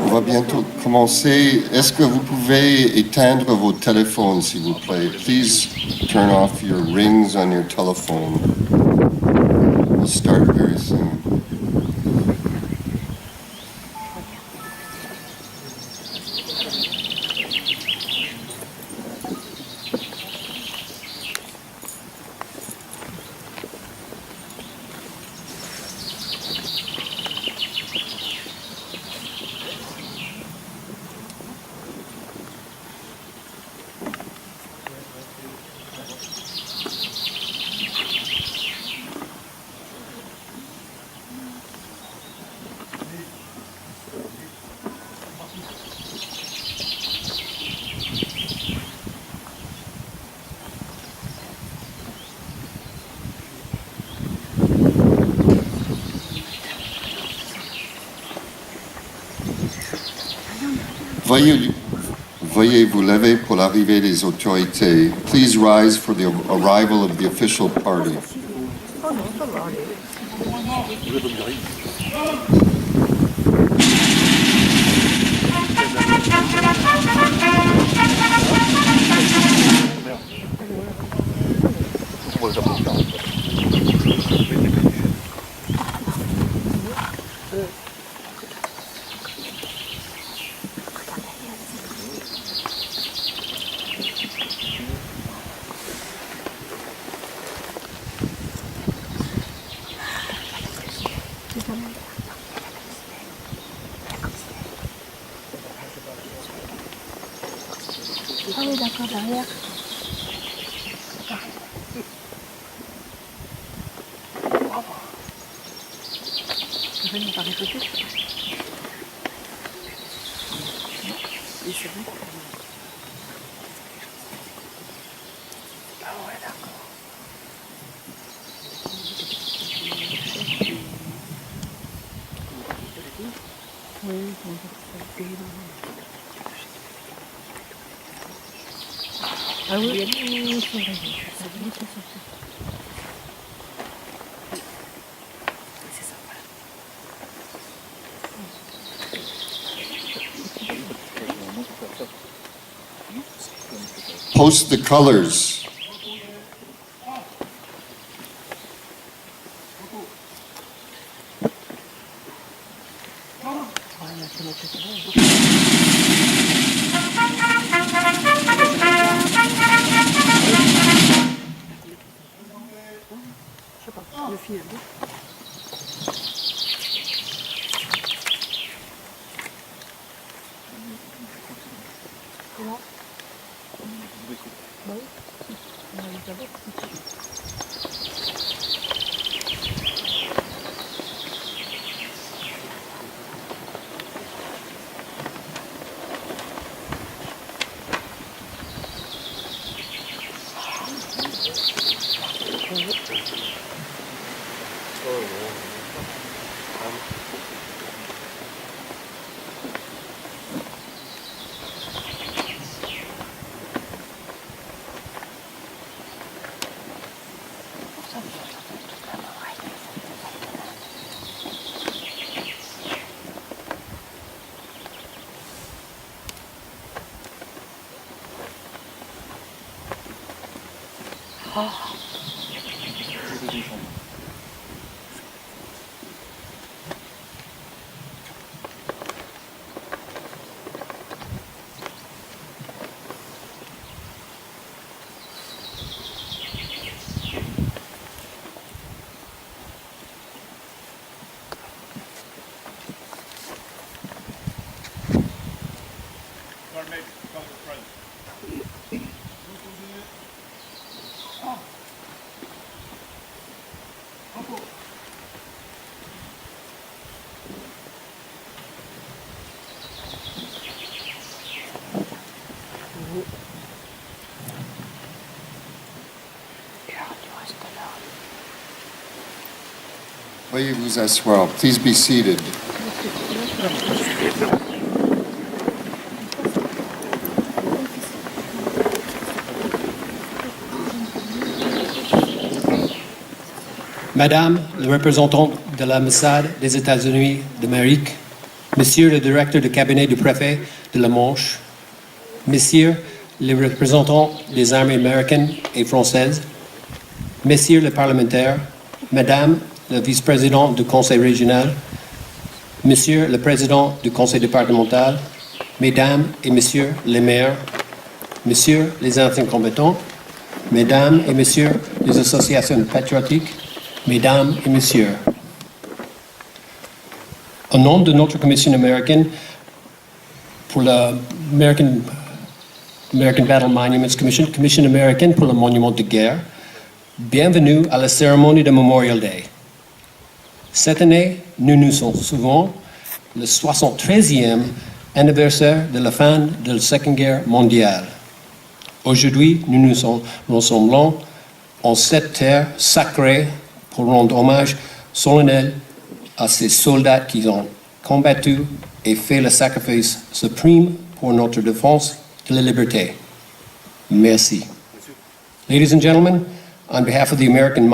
On va bientôt commencer. Est-ce que vous pouvez éteindre vos téléphones, s'il vous plaît? Please turn off your rings on your telephone. We'll start very soon. Veuillez vous lever pour l'arrivée des autorités. Please rise for the arrival of the official party. Ah oui, d'accord, derrière. Je vais nous pas répéter. Et c'est bon. Ah ouais, d'accord. Oui, on va faire. Ah oui, c'est vrai. C'est ça, voilà. Post the colors. Je sais pas, le fil. Veuillez vous asseoir. Please be seated. Madame le représentant de l'ambassade des États-Unis d'Amérique, Monsieur le directeur de cabinet du préfet de la Manche, Messieurs les représentants des armées américaines et françaises, Messieurs les parlementaires, Madame le vice-président du conseil régional, Monsieur le président du conseil départemental, Mesdames et Messieurs les maires, Messieurs les anciens combattants, Mesdames et Messieurs les associations patriotiques, Mesdames et Messieurs, au nom de notre commission américaine pour la American Battle Monuments Commission, commission américaine pour le monument de guerre, bienvenue à la cérémonie de Memorial Day. Cette année, nous nous souvenons le 73e anniversaire de la fin de la Seconde Guerre mondiale. Aujourd'hui, nous nous rassemblons en cette terre sacrée pour rendre hommage solennel à ces soldats qui ont combattu et fait le sacrifice suprême pour notre défense de la liberté. Merci. Ladies and gentlemen, on behalf of the American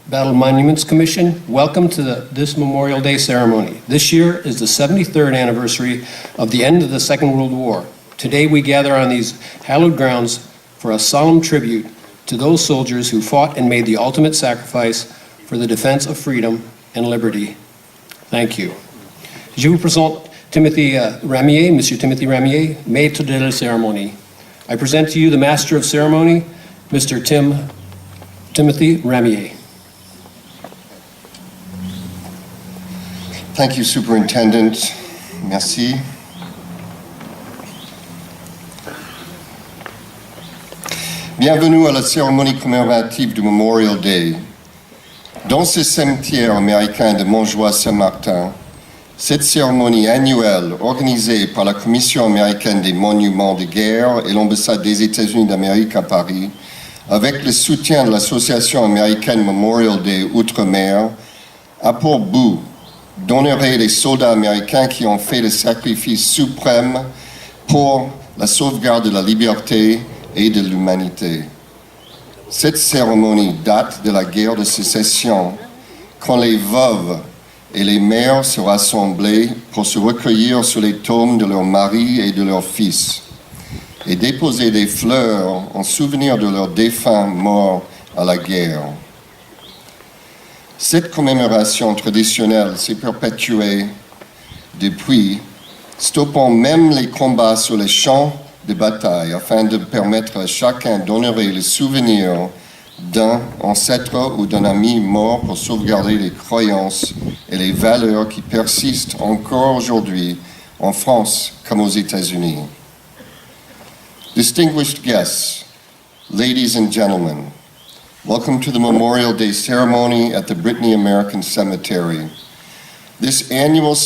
Battle Monuments Commission, welcome to this Memorial Day ceremony. This year is the 73rd anniversary of the end of the Second World War. Today we gather on these hallowed grounds for a solemn tribute to those soldiers who fought and made the ultimate sacrifice for the defense of freedom and liberty. Thank you. Je vous présente Timothy Ramier, Monsieur Timothy Ramier, Maître de la Cérémonie. I present to you the Master of Ceremony, Mr. Timothy Ramier. Thank you, Superintendent. Merci. Bienvenue à la cérémonie commémorative du Memorial Day. Dans ce cimetière américain de Montjoie-Saint-Martin, cette cérémonie annuelle organisée par la Commission américaine des monuments de guerre et l'ambassade des États-Unis d'Amérique à Paris, avec le soutien de l'Association américaine Memorial Day Outre-mer, a pour but d'honorer les soldats américains qui ont fait le sacrifice suprême pour la sauvegarde de la liberté et de l'humanité. Cette cérémonie date de la guerre de sécession, quand les veuves et les mères se rassemblaient pour se recueillir sur les tombes de leurs maris et de leurs fils et déposer des fleurs en souvenir de leurs défunts morts à la guerre. Cette commémoration traditionnelle s'est perpétuée depuis, stoppant même les combats sur les champs de bataille afin de permettre à chacun d'honorer le souvenir d'un ancêtre ou d'un ami mort pour sauvegarder les croyances et les valeurs qui persistent encore aujourd'hui en France comme aux États-Unis. Distinguished guests, ladies and gentlemen, welcome to the Memorial Day ceremony at the Brittany American Cemetery. This annual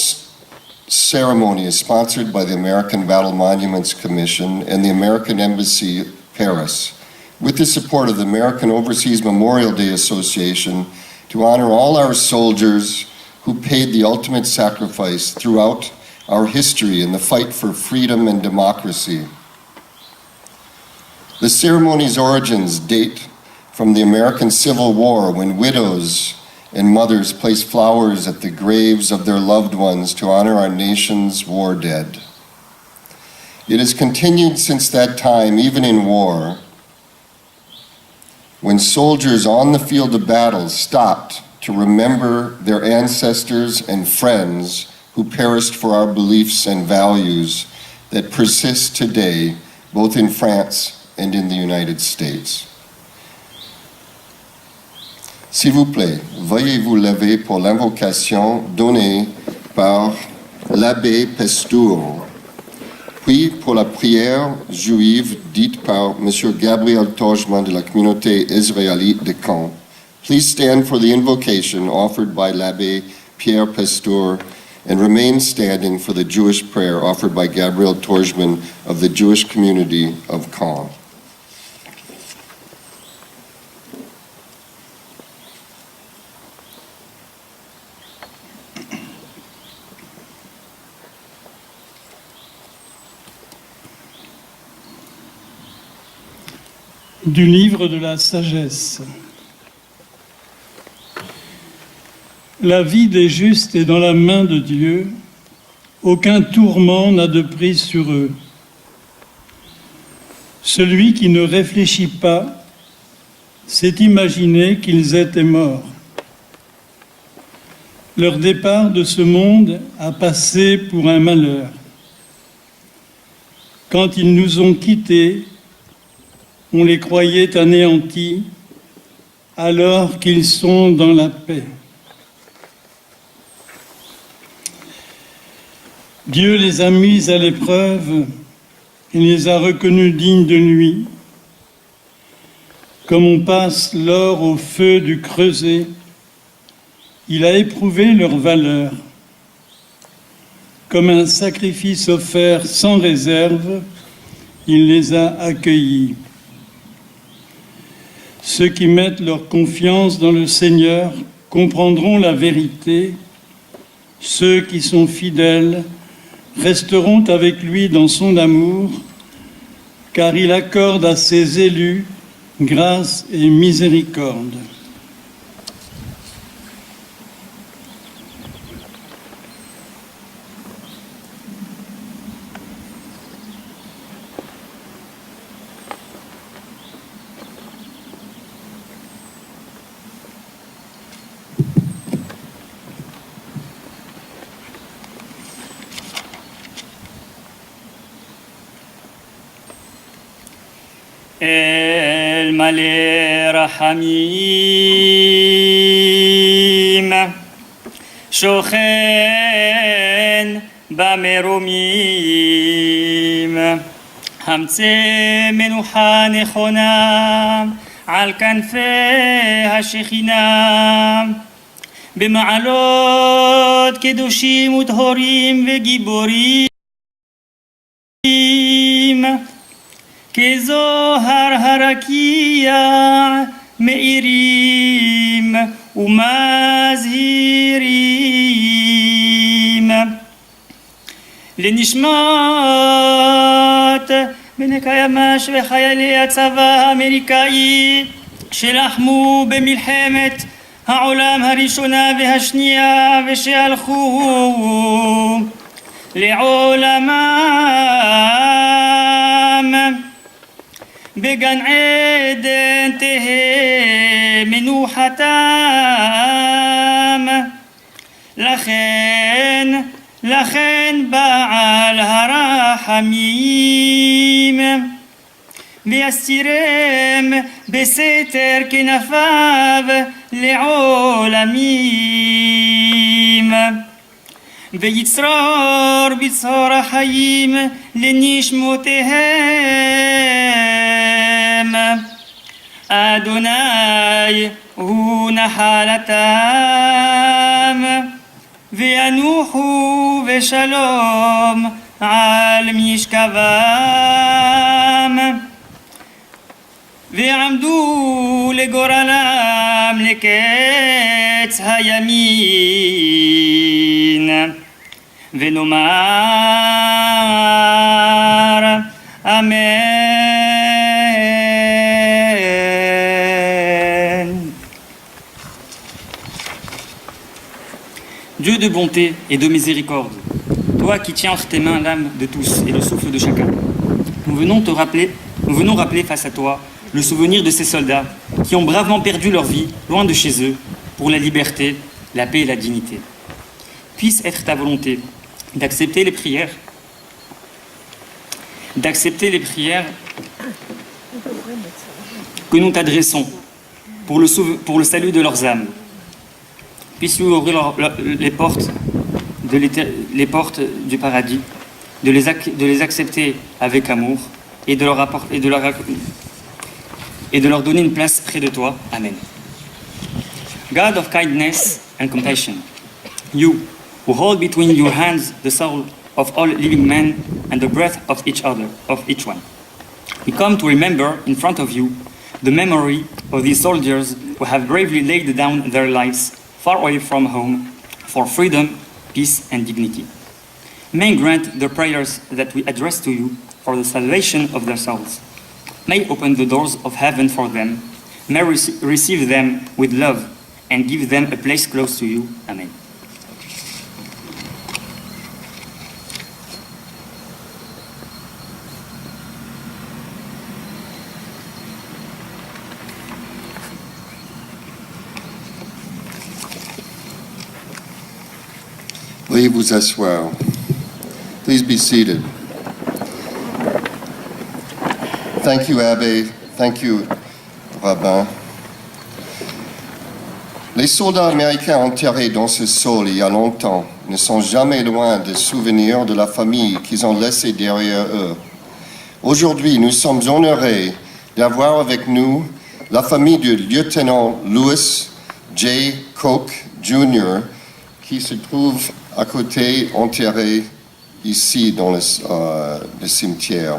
ceremony is sponsored by the American Battle Monuments Commission and the American Embassy, Paris, with the support of the American Overseas Memorial Day Association to honor all our soldiers who paid the ultimate sacrifice throughout our history in the fight for freedom and democracy. The ceremony's origins date from the American Civil War, when widows and mothers placed flowers at the graves of their loved ones to honor our nation's war dead. It has continued since that time, even in war, when soldiers on the field of battle stopped to remember their ancestors and friends who perished for our beliefs and values that persist today, both in France and in the United States. S'il vous plaît, veuillez vous lever pour l'invocation donnée par l'abbé Pestour, puis pour la prière juive dite par M. Gabriel Tojman de la communauté israélite de Caen. Please stand for the invocation offered by l'abbé Pierre Pestour and remain standing for the Jewish prayer offered by Gabriel Tojman of the Jewish community of Caen. Du livre de la sagesse. La vie des justes est dans la main de Dieu, aucun tourment n'a de prise sur eux. Celui qui ne réfléchit pas s'est imaginé qu'ils étaient morts. Leur départ de ce monde a passé pour un malheur. Quand ils nous ont quittés, on les croyait anéantis, alors qu'ils sont dans la paix. Dieu les a mis à l'épreuve et les a reconnus dignes de lui. Comme on passe l'or au feu du creuset, il a éprouvé leur valeur. Comme un sacrifice offert sans réserve, il les a accueillis. Ceux qui mettent leur confiance dans le Seigneur comprendront la vérité. Ceux qui sont fidèles resteront avec lui dans son amour, car il accorde à ses élus grâce et miséricorde. אל מלא רחמים, שוכן במרומים, המצא מנוחה נכונה על כנפי השכינה, במעלות קדושים וטהורים וגיבורים, כזוהר הרקיע מאירים ומזהירים לנשמת בני קיימש וחיילי הצבא האמריקאי שלחמו במלחמת העולם הראשונה והשנייה ושהלכו לעולמם. בגן עדן תהא מנוחתם. לכן בעל הרחמים ויסתירם בסתר כנפיו לעולמים. ויצרור בצרור החיים לנשמותיהם. אדוני הוא נחלתם, וינוחו בשלום על משכבם, ועמדו לגורלם לקץ הימין. ונאמר אמן. Dieu de bonté et de miséricorde, toi qui tiens entre tes mains l'âme de tous et le souffle de chacun, nous venons rappeler face à toi le souvenir de ces soldats qui ont bravement perdu leur vie loin de chez eux pour la liberté, la paix et la dignité. Puisse être ta volonté d'accepter les prières que nous t'adressons pour le salut de leurs âmes. Puisse-tu ouvrir les portes du paradis, de les accepter avec amour et de leur donner une place près de toi. Amen. God of kindness and compassion, you who hold between your hands the soul of all living men and the breath of each one. We come to remember in front of you the memory of these soldiers who have bravely laid down their lives far away from home for freedom, peace, and dignity. May grant the prayers that we address to you for the salvation of their souls. May open the doors of heaven for them. May receive them with love and give them a place close to you. Amen. Veuillez vous asseoir. Please be seated. Thank you, Abbé. Thank you, Rabbin. Les soldats américains enterrés dans ce sol il y a longtemps ne sont jamais loin des souvenirs de la famille qu'ils ont laissée derrière eux. Aujourd'hui, nous sommes honorés d'avoir avec nous la famille du lieutenant Louis J. Koch Jr., qui se trouve à côté, enterré ici dans le cimetière.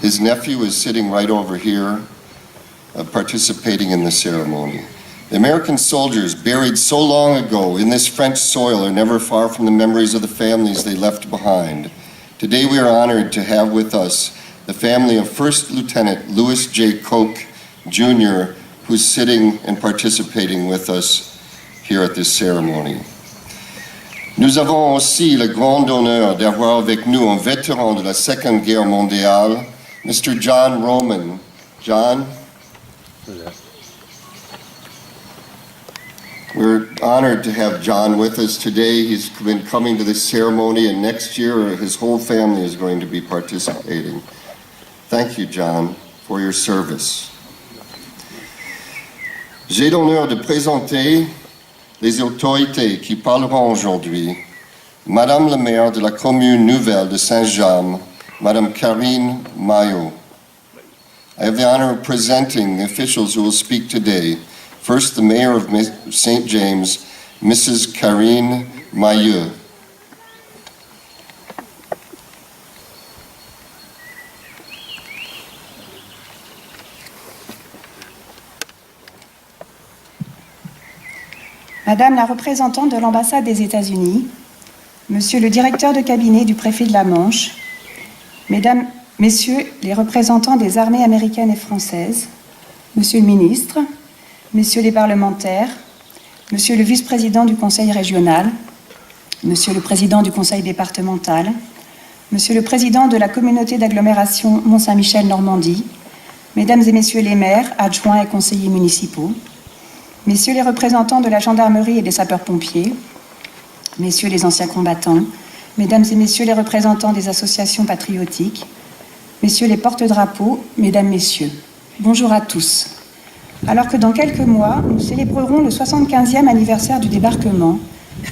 His nephew is sitting right over here, participating in the ceremony. The American soldiers buried so long ago in this French soil are never far from the memories of the families they left behind. Today we are honored to have with us the family of First Lieutenant Louis J. Koch, Jr., who's sitting and participating with us here at this ceremony. Nous avons aussi le grand honneur d'avoir avec nous un vétéran de la Seconde Guerre mondiale, Mr. John Roman. John? We're honored to have John with us today. He's been coming to this ceremony, and next year his whole family is going to be participating. Thank you, John, for your service. J'ai l'honneur de présenter les autorités qui parleront aujourd'hui. Madame la maire de la commune nouvelle de Saint-James, Madame Karine Maillot. I have the honor of presenting the officials who will speak today. First, the mayor of St. James, Mrs. Karine Maillot. Madame la représentante de l'ambassade des États-Unis, Monsieur le directeur de cabinet du préfet de la Manche, Mesdames, Messieurs les représentants des armées américaines et françaises, Monsieur le ministre, Messieurs les parlementaires, Monsieur le vice-président du Conseil régional, Monsieur le président du Conseil départemental, Monsieur le président de la communauté d'agglomération Mont-Saint-Michel-Normandie, Mesdames et Messieurs les maires, adjoints et conseillers municipaux, Messieurs les représentants de la gendarmerie et des sapeurs-pompiers, Messieurs les anciens combattants, Mesdames et Messieurs les représentants des associations patriotiques, Messieurs les porte-drapeaux, Mesdames, Messieurs, bonjour à tous. Alors que dans quelques mois, nous célébrerons le 75e anniversaire du débarquement,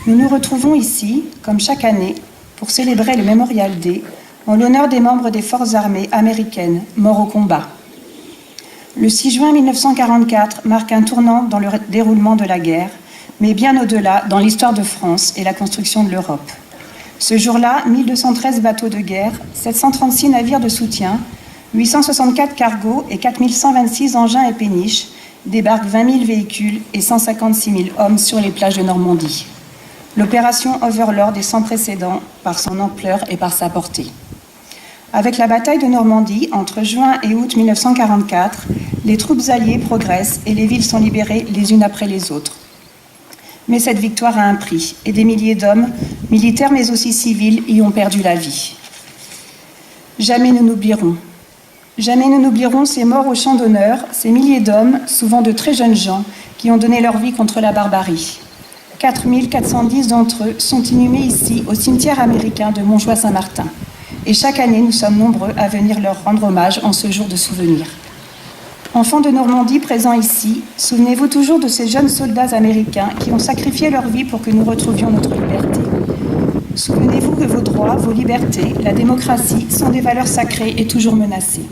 nous nous retrouvons ici, comme chaque année, pour célébrer le Memorial Day en l'honneur des membres des forces armées américaines morts au combat. Le 6 juin 1944 marque un tournant dans le déroulement de la guerre, mais bien au-delà dans l'histoire de France et la construction de l'Europe. Ce jour-là, 1213 bateaux de guerre, 736 navires de soutien, 864 cargos et 4126 engins et péniches débarquent 20 000 véhicules et 156 000 hommes sur les plages de Normandie. L'opération Overlord est sans précédent par son ampleur et par sa portée. Avec la bataille de Normandie, entre juin et août 1944, les troupes alliées progressent et les villes sont libérées les unes après les autres. Mais cette victoire a un prix, et des milliers d'hommes, militaires mais aussi civils, y ont perdu la vie. Jamais nous n'oublierons. Jamais nous n'oublierons ces morts au champ d'honneur, ces milliers d'hommes, souvent de très jeunes gens, qui ont donné leur vie contre la barbarie. 4410 d'entre eux sont inhumés ici, au cimetière américain de Montjoie-Saint-Martin. Et chaque année, nous sommes nombreux à venir leur rendre hommage en ce jour de souvenir. Enfants de Normandie présents ici, souvenez-vous toujours de ces jeunes soldats américains qui ont sacrifié leur vie pour que nous retrouvions notre liberté. Souvenez-vous que vos droits, vos libertés, la démocratie sont des valeurs sacrées et toujours menacées.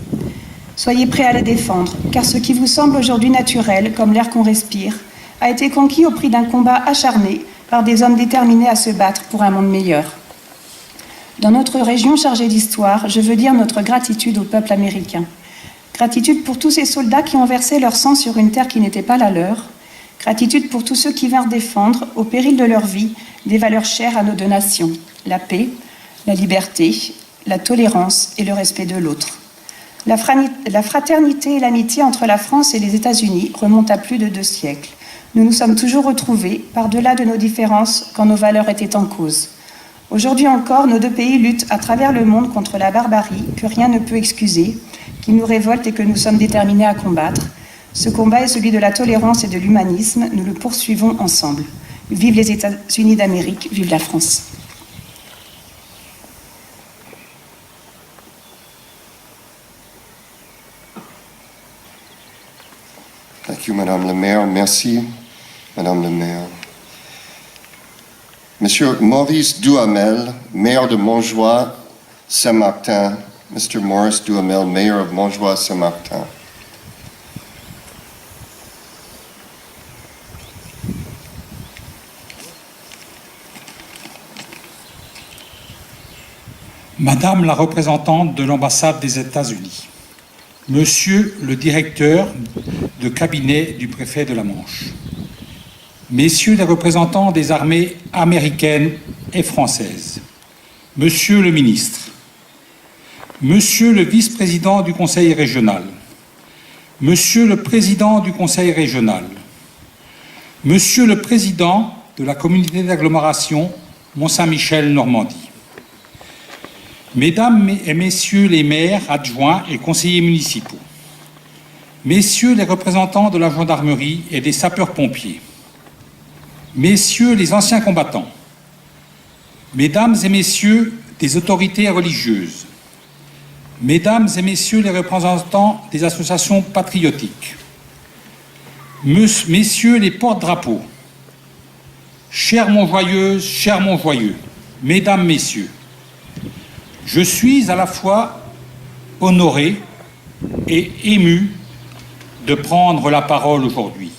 Soyez prêts à les défendre, car ce qui vous semble aujourd'hui naturel, comme l'air qu'on respire, a été conquis au prix d'un combat acharné par des hommes déterminés à se battre pour un monde meilleur. Dans notre région chargée d'histoire, je veux dire notre gratitude au peuple américain. Gratitude pour tous ces soldats qui ont versé leur sang sur une terre qui n'était pas la leur. Gratitude pour tous ceux qui vinrent défendre, au péril de leur vie, des valeurs chères à nos deux nations, la paix, la liberté, la tolérance et le respect de l'autre. La fraternité et l'amitié entre la France et les États-Unis remontent à plus de 2 siècles. Nous nous sommes toujours retrouvés, par-delà de nos différences, quand nos valeurs étaient en cause. Aujourd'hui encore, nos deux pays luttent à travers le monde contre la barbarie que rien ne peut excuser, qui nous révolte et que nous sommes déterminés à combattre. Ce combat est celui de la tolérance et de l'humanisme. Nous le poursuivons ensemble. Vive les États-Unis d'Amérique, vive la France. Thank you, Madame la maire. Merci, Madame la maire. Monsieur Maurice Duhamel, maire de Montjoie-Saint-Martin. Mr. Maurice Duhamel, mayor of Montjoie-Saint-Martin. Madame la représentante de l'ambassade des États-Unis, Monsieur le directeur de cabinet du préfet de la Manche, Messieurs les représentants des armées américaines et françaises, Monsieur le ministre, Monsieur le vice-président du Conseil régional, Monsieur le président du Conseil régional, Monsieur le président de la communauté d'agglomération Mont-Saint-Michel-Normandie, Mesdames et Messieurs les maires, adjoints et conseillers municipaux, Messieurs les représentants de la gendarmerie et des sapeurs-pompiers, Messieurs les anciens combattants, Mesdames et Messieurs des autorités religieuses, Mesdames et Messieurs les représentants des associations patriotiques, Messieurs les porte-drapeaux, chères Montjoyeuses, chers Montjoyeux, Mesdames, Messieurs, je suis à la fois honoré et ému de prendre la parole aujourd'hui.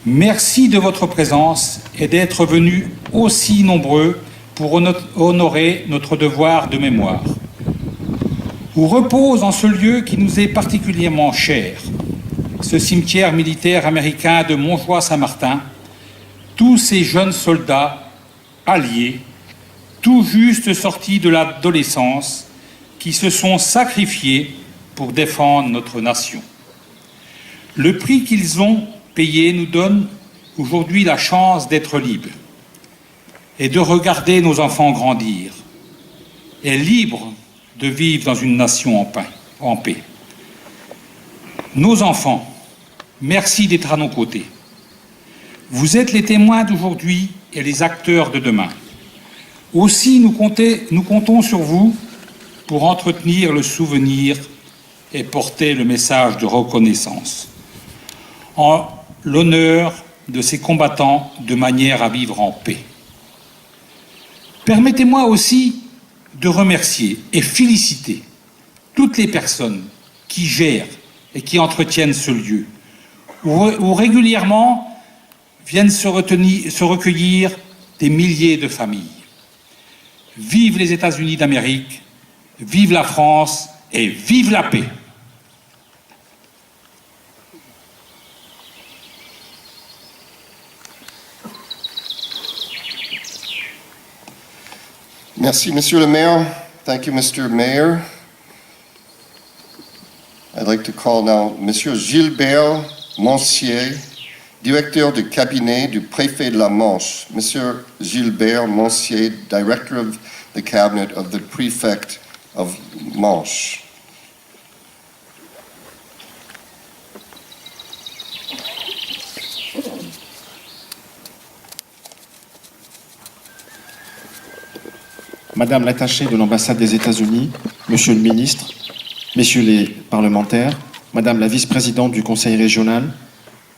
Merci de votre présence et d'être venus aussi nombreux pour honorer notre devoir de mémoire. Où repose en ce lieu qui nous est particulièrement cher, ce cimetière militaire américain de Montjoie-Saint-Martin, tous ces jeunes soldats alliés, tout juste sortis de l'adolescence, qui se sont sacrifiés pour défendre notre nation. Le prix qu'ils ont payé nous donne aujourd'hui la chance d'être libres et de regarder nos enfants grandir, et libres de vivre dans une nation en paix. Nos enfants, merci d'être à nos côtés. Vous êtes les témoins d'aujourd'hui et les acteurs de demain. Aussi, nous comptons sur vous pour entretenir le souvenir et porter le message de reconnaissance en l'honneur de ces combattants de manière à vivre en paix. Permettez-moi aussi de remercier et féliciter toutes les personnes qui gèrent et qui entretiennent ce lieu, où régulièrement viennent se recueillir des milliers de familles. Vive les États-Unis d'Amérique, vive la France et vive la paix! Merci, Monsieur le Maire. Thank you, Mr. Mayor. I'd like to call now Monsieur Gilbert Monsier, directeur de cabinet du préfet de la Manche. Monsieur Gilbert Monsier, director of the cabinet of the prefect of Manche. Madame l'attachée de l'ambassade des États-Unis, Monsieur le ministre, Messieurs les parlementaires, Madame la vice-présidente du conseil régional,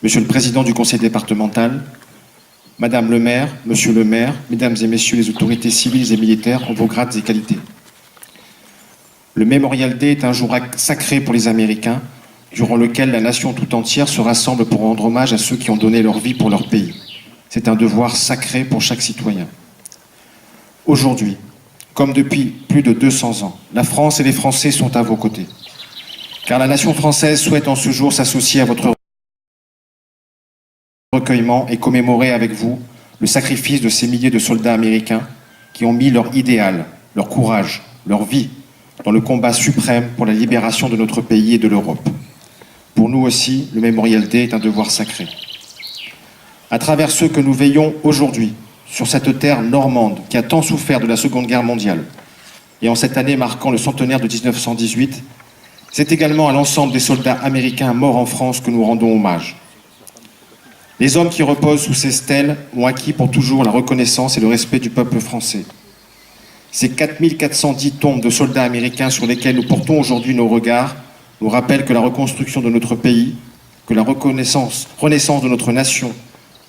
Monsieur le président du conseil départemental, Madame le maire, Monsieur le maire, Mesdames et Messieurs les autorités civiles et militaires en vos grades et qualités. Le Memorial Day est un jour sacré pour les Américains, durant lequel la nation tout entière se rassemble pour rendre hommage à ceux qui ont donné leur vie pour leur pays. C'est un devoir sacré pour chaque citoyen. Aujourd'hui, comme depuis plus de 200 ans, la France et les Français sont à vos côtés. Car la nation française souhaite en ce jour s'associer à votre recueillement et commémorer avec vous le sacrifice de ces milliers de soldats américains qui ont mis leur idéal, leur courage, leur vie dans le combat suprême pour la libération de notre pays et de l'Europe. Pour nous aussi, le Memorial Day est un devoir sacré. À travers ceux que nous veillons aujourd'hui, sur cette terre normande qui a tant souffert de la Seconde Guerre mondiale, et en cette année marquant le centenaire de 1918, c'est également à l'ensemble des soldats américains morts en France que nous rendons hommage. Les hommes qui reposent sous ces stèles ont acquis pour toujours la reconnaissance et le respect du peuple français. Ces 4410 tombes de soldats américains sur lesquelles nous portons aujourd'hui nos regards nous rappellent que la reconstruction de notre pays, que la renaissance de notre nation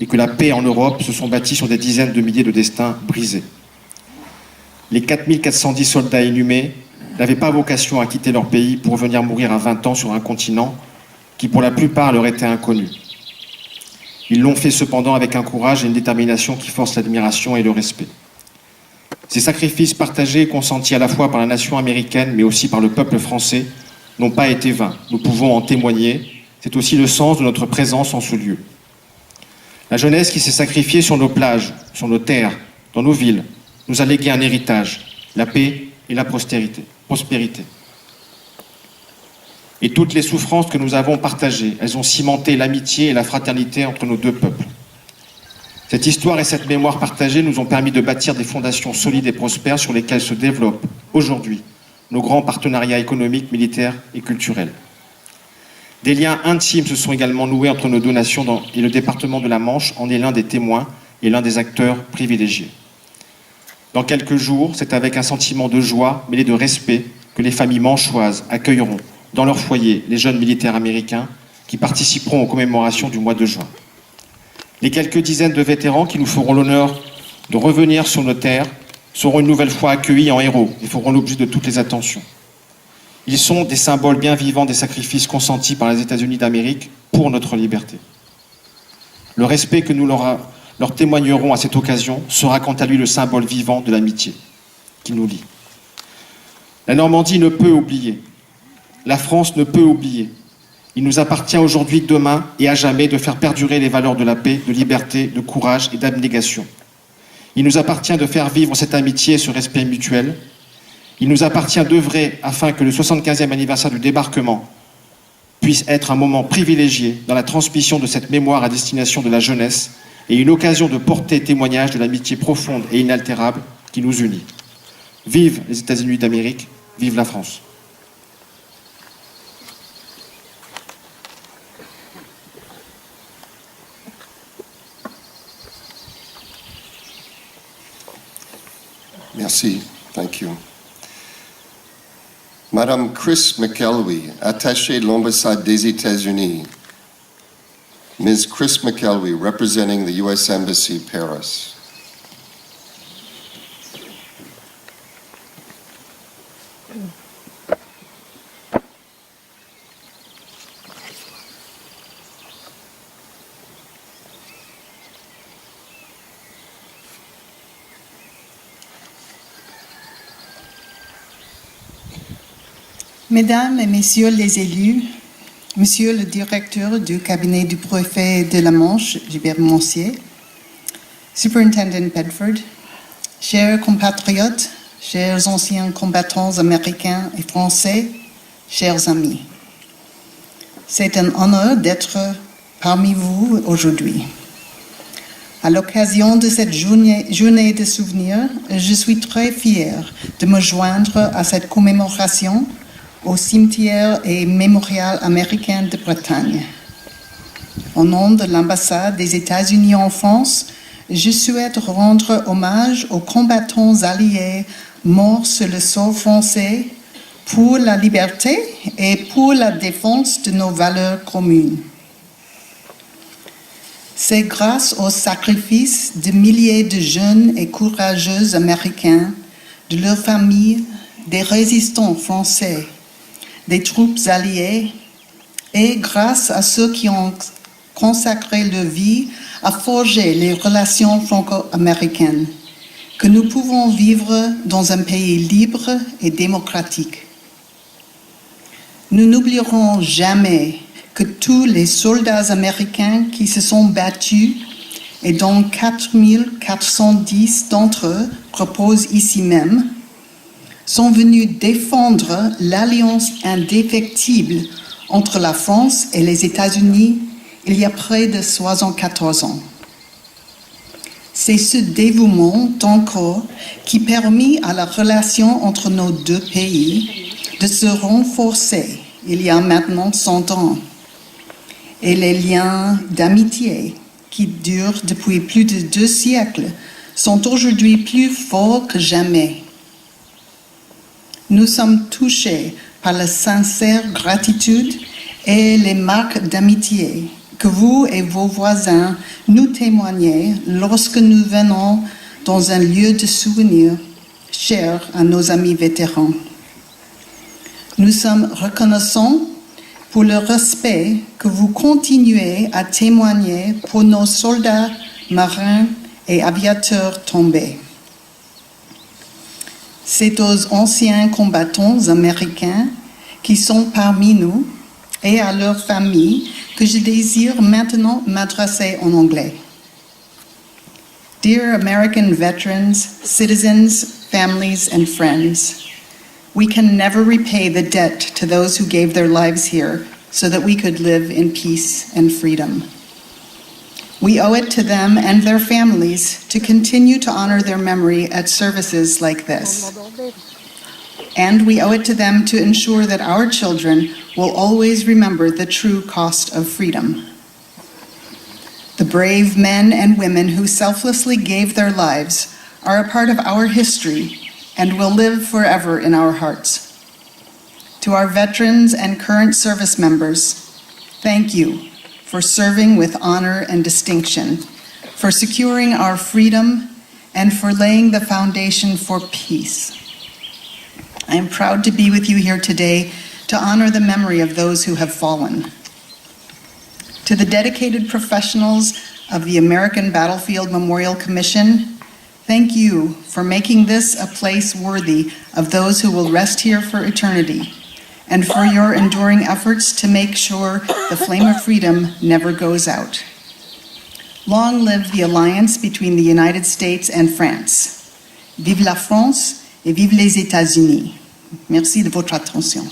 et que la paix en Europe se sont bâtis sur des dizaines de milliers de destins brisés. Les 4410 soldats inhumés n'avaient pas vocation à quitter leur pays pour venir mourir à 20 ans sur un continent qui, pour la plupart, leur était inconnu. Ils l'ont fait cependant avec un courage et une détermination qui forcent l'admiration et le respect. Ces sacrifices partagés et consentis à la fois par la nation américaine mais aussi par le peuple français n'ont pas été vains. Nous pouvons en témoigner. C'est aussi le sens de notre présence en ce lieu. La jeunesse qui s'est sacrifiée sur nos plages, sur nos terres, dans nos villes, nous a légué un héritage, la paix et la prospérité. Et toutes les souffrances que nous avons partagées, elles ont cimenté l'amitié et la fraternité entre nos deux peuples. Cette histoire et cette mémoire partagée nous ont permis de bâtir des fondations solides et prospères sur lesquelles se développent aujourd'hui nos grands partenariats économiques, militaires et culturels. Des liens intimes se sont également noués entre nos deux nations et le département de la Manche en est l'un des témoins et l'un des acteurs privilégiés. Dans quelques jours, c'est avec un sentiment de joie mêlé de respect que les familles manchoises accueilleront dans leur foyer les jeunes militaires américains qui participeront aux commémorations du mois de juin. Les quelques dizaines de vétérans qui nous feront l'honneur de revenir sur nos terres seront une nouvelle fois accueillis en héros et feront l'objet de toutes les attentions. Ils sont des symboles bien vivants des sacrifices consentis par les États-Unis d'Amérique pour notre liberté. Le respect que nous leur témoignerons à cette occasion sera quant à lui le symbole vivant de l'amitié qui nous lie. La Normandie ne peut oublier. La France ne peut oublier. Il nous appartient aujourd'hui, demain et à jamais de faire perdurer les valeurs de la paix, de liberté, de courage et d'abnégation. Il nous appartient de faire vivre cette amitié et ce respect mutuel. Il nous appartient d'œuvrer afin que le 75e anniversaire du débarquement puisse être un moment privilégié dans la transmission de cette mémoire à destination de la jeunesse et une occasion de porter témoignage de l'amitié profonde et inaltérable qui nous unit. Vive les États-Unis d'Amérique, vive la France. Merci. Thank you. Madame Chris McElwee, attachée de l'ambassade des États-Unis. Ms. Chris McElwee, representing the U.S. Embassy, Paris. Mesdames et Messieurs les élus, Monsieur le directeur du cabinet du préfet de la Manche, Gilbert Moncier, Superintendent Bedford, chers compatriotes, chers anciens combattants américains et français, chers amis. C'est un honneur d'être parmi vous aujourd'hui. À l'occasion de cette journée de souvenirs, je suis très fière de me joindre à cette commémoration au cimetière et mémorial américain de Bretagne. Au nom de l'ambassade des États-Unis en France, je souhaite rendre hommage aux combattants alliés morts sur le sol français pour la liberté et pour la défense de nos valeurs communes. C'est grâce au sacrifice de milliers de jeunes et courageux Américains, de leurs familles, des résistants français, des troupes alliées, et grâce à ceux qui ont consacré leur vie à forger les relations franco-américaines, que nous pouvons vivre dans un pays libre et démocratique. Nous n'oublierons jamais que tous les soldats américains qui se sont battus, et dont 4410 d'entre eux reposent ici même, sont venus défendre l'alliance indéfectible entre la France et les États-Unis il y a près de 74 ans. C'est ce dévouement encore qui permit à la relation entre nos deux pays de se renforcer il y a maintenant 100 ans. Et les liens d'amitié qui durent depuis plus de 2 siècles sont aujourd'hui plus forts que jamais. Nous sommes touchés par la sincère gratitude et les marques d'amitié que vous et vos voisins nous témoignez lorsque nous venons dans un lieu de souvenir cher à nos amis vétérans. Nous sommes reconnaissants pour le respect que vous continuez à témoigner pour nos soldats, marins et aviateurs tombés. C'est aux anciens combattants américains qui sont parmi nous et à leurs familles que je désire maintenant m'adresser en anglais. Dear American veterans, citizens, families, and friends, we can never repay the debt to those who gave their lives here so that we could live in peace and freedom. We owe it to them and their families to continue to honor their memory at services like this. And we owe it to them to ensure that our children will always remember the true cost of freedom. The brave men and women who selflessly gave their lives are a part of our history and will live forever in our hearts. To our veterans and current service members, thank you for serving with honor and distinction, for securing our freedom, and for laying the foundation for peace. I am proud to be with you here today to honor the memory of those who have fallen. To the dedicated professionals of the American Battlefield Memorial Commission, thank you for making this a place worthy of those who will rest here for eternity, and for your enduring efforts to make sure the flame of freedom never goes out. Long live the alliance between the United States and France. Vive la France et vive les États-Unis. Merci de votre attention.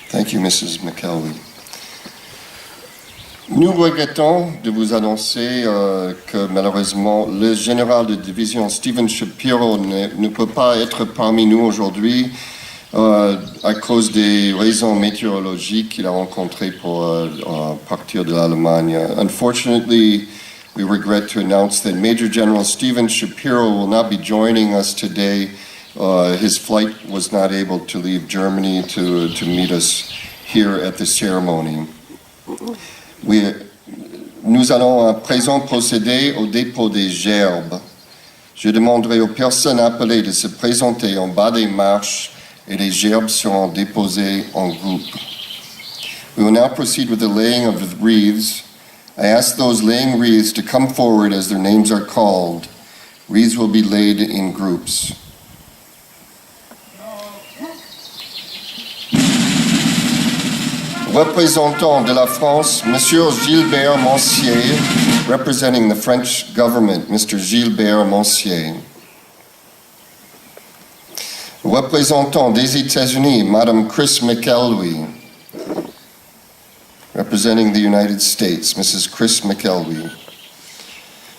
Thank you, Mrs. McKelvey. Nous regrettons de vous annoncer que malheureusement le général de division Stephen Shapiro ne peut pas être parmi nous aujourd'hui à cause des raisons météorologiques qu'il a rencontrées pour partir de l'Allemagne. Unfortunately, we regret to announce that Major General Stephen Shapiro will not be joining us today. His flight was not able to leave Germany to meet us here at the ceremony. Nous allons à présent procéder au dépôt des gerbes. Je demanderai aux personnes appelées de se présenter en bas des marches et les gerbes seront déposées en groupe. We will now proceed with the laying of the wreaths. I ask those laying wreaths to come forward as their names are called. Wreaths will be laid in groups. Représentant de la France, Monsieur Gilbert Monsier, representing the French government, Mr. Gilbert Monsier. Représentant des États-Unis, Madame Chris McElwee, representing the United States, Mrs. Chris McElwee.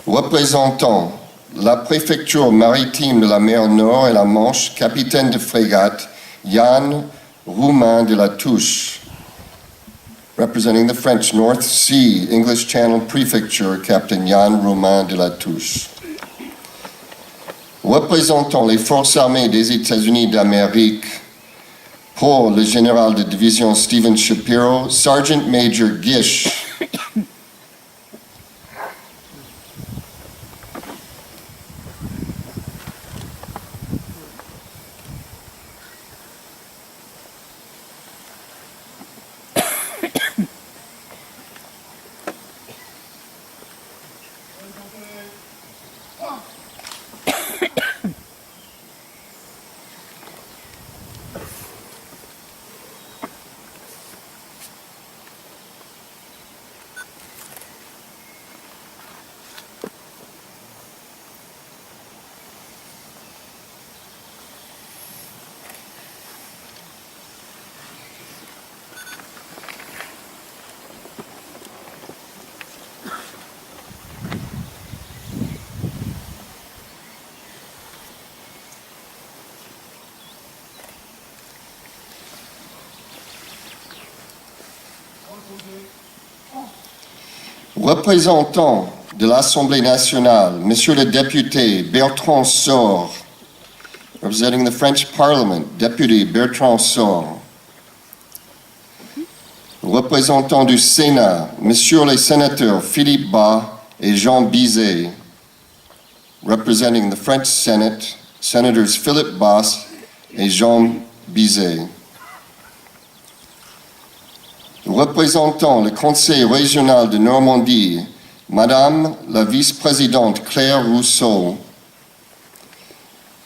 Représentant la préfecture maritime de la mer Nord et la Manche, capitaine de frégate, Yann Roumain de la Touche. Representing the French North Sea, English Channel Prefecture, Captain Yann Roumain de la Touche. Représentant les forces armées des États-Unis d'Amérique, pour le général de division Stephen Shapiro, Sergeant Major Gish. Représentant de l'Assemblée nationale, Monsieur le député Bertrand Sor, representing the French Parliament, Deputy Bertrand Sor. Représentant du Sénat, Messieurs les sénateurs Philippe Bas et Jean Bizet, representing the French Senate, Senators Philippe Bas et Jean Bizet. Représentant le Conseil régional de Normandie, Madame la vice-présidente Claire Rousseau.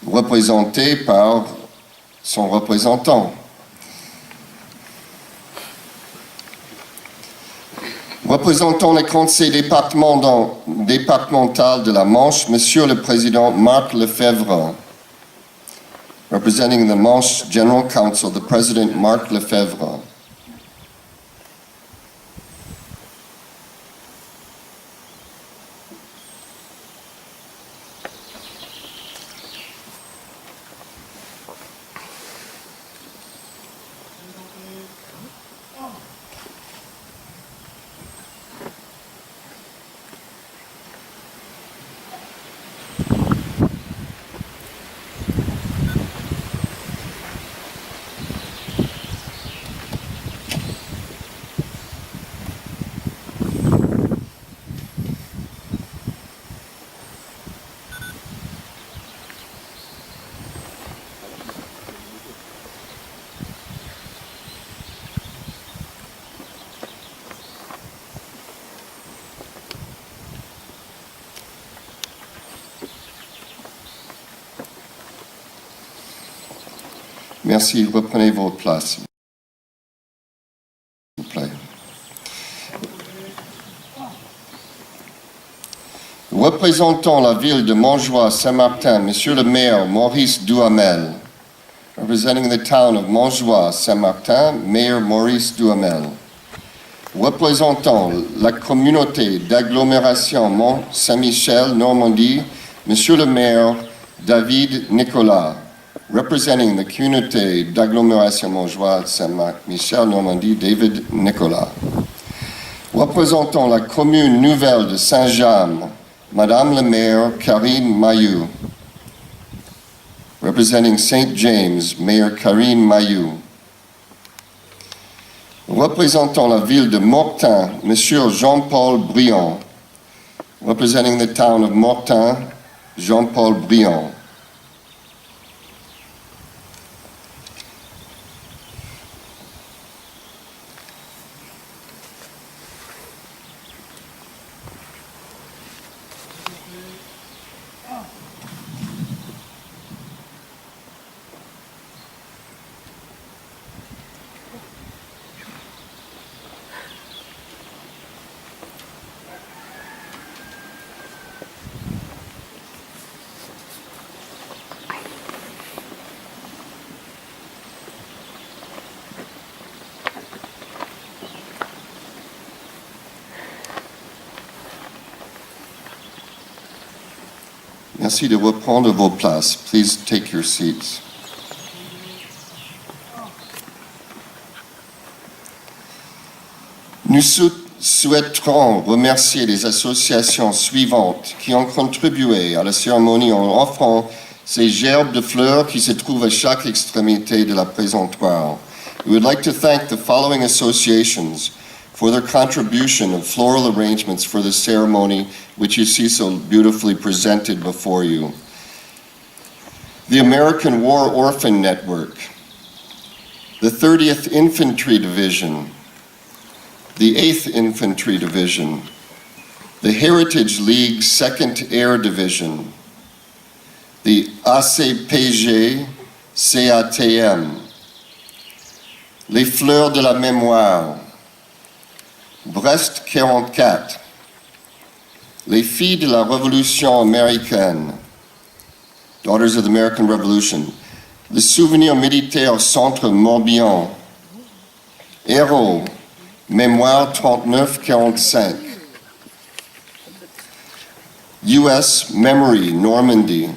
représenté par son représentant. Représentant le conseil départemental de la Manche, Monsieur le Président Marc Lefebvre. Representing the Manche General Council, the President Marc Lefebvre. Merci, reprenez vos places, s'il vous plaît. Représentant la ville de Montjoie-Saint-Martin, Monsieur le maire Maurice Duhamel. Representing the town of Montjoie-Saint-Martin, Mayor Maurice Duhamel. Représentant la communauté d'agglomération Mont-Saint-Michel, Normandie, Monsieur le maire David Nicolas. Representing the communauté d'agglomération Montjoie-Saint-Michel, Normandie, David Nicolas. Représentant la commune nouvelle de Saint-James, Madame le maire Karine Mayou. Representing St. James, Mayor Karine Mayou. Représentant la ville de Mortain, Monsieur Jean-Paul Briand. Representing the town of Mortain, Jean-Paul Briand. Merci de reprendre vos places. Please take your seats. Nous souhaiterons remercier les associations suivantes qui ont contribué à la cérémonie en offrant ces gerbes de fleurs qui se trouvent à chaque extrémité de la présentoir. We would like to thank the following associations for their contribution of floral arrangements for the ceremony, which you see so beautifully presented before you. The American War Orphan Network, the 30th Infantry Division, the 8th Infantry Division, the Heritage League 2nd Air Division, the ACPG CATM, les Fleurs de la Mémoire, Brest 44, les Filles de la Révolution américaine, Daughters of the American Revolution, le Souvenir militaire Centre Morbihan, Héros, Mémoire 39-45, US Memory Normandy,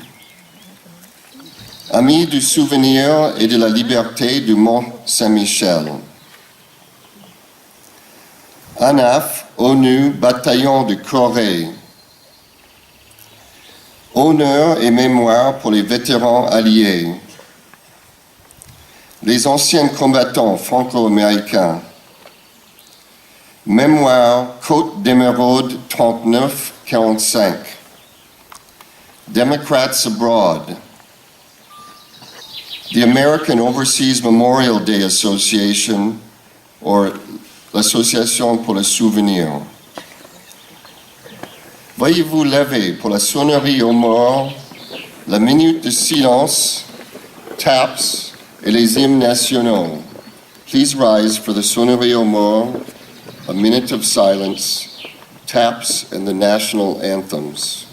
Amis du Souvenir et de la Liberté du Mont-Saint-Michel, ANAF, ONU, Bataillon de Corée. Honneur et mémoire pour les vétérans alliés. Les anciens combattants franco-américains. Mémoire Côte d'Émeraude 39-45. Democrats Abroad. The American Overseas Memorial Day Association, or l'Association pour le Souvenir. Veuillez vous lever pour la sonnerie aux morts La minute de silence, taps et les hymnes nationaux. Please rise for the sonnerie aux morts, a minute of silence, taps and the national anthems.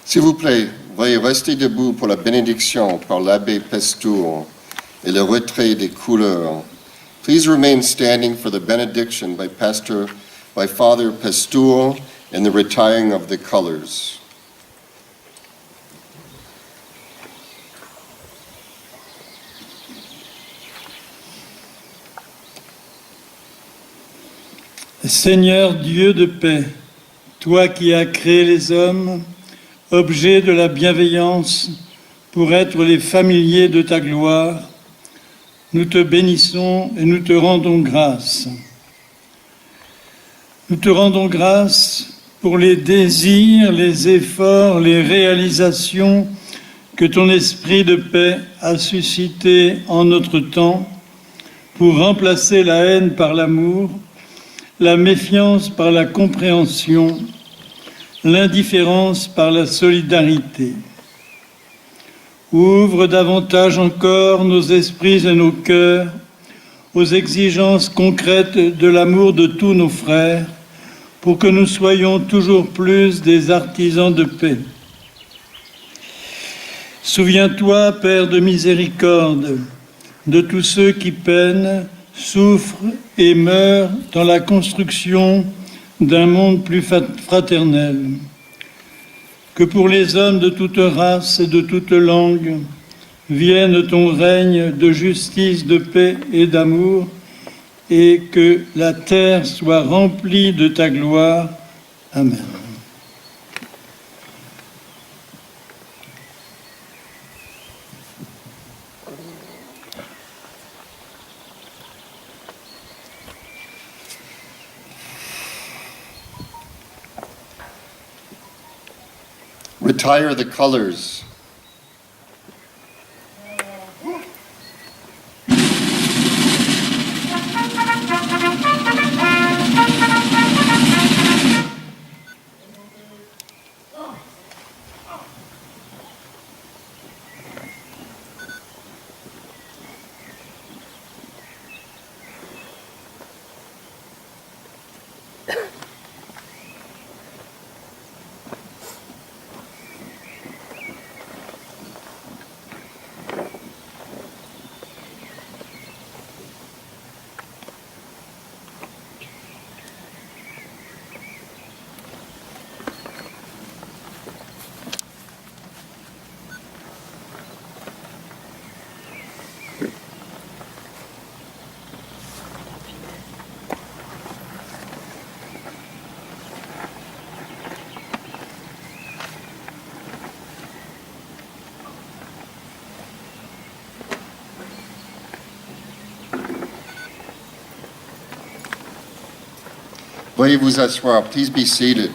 S'il vous plaît, veuillez rester debout pour la bénédiction par l'abbé Pestour et le retrait des couleurs. Please remain standing for the benediction by Father Pestour and the retiring of the colors. Seigneur Dieu de paix, toi qui as créé les hommes, objet de la bienveillance, pour être les familiers de ta gloire, nous te bénissons et nous te rendons grâce. Nous te rendons grâce pour les désirs, les efforts, les réalisations que ton esprit de paix a suscités en notre temps pour remplacer la haine par l'amour, la méfiance par la compréhension, l'indifférence par la solidarité. Ouvre davantage encore nos esprits et nos cœurs aux exigences concrètes de l'amour de tous nos frères, pour que nous soyons toujours plus des artisans de paix. Souviens-toi, Père de miséricorde, de tous ceux qui peinent, souffrent et meurent dans la construction d'un monde plus fraternel. Que pour les hommes de toute race et de toute langue vienne ton règne de justice, de paix et d'amour, et que la terre soit remplie de ta gloire. Amen. Retire the colors. Veuillez vous asseoir. Please be seated.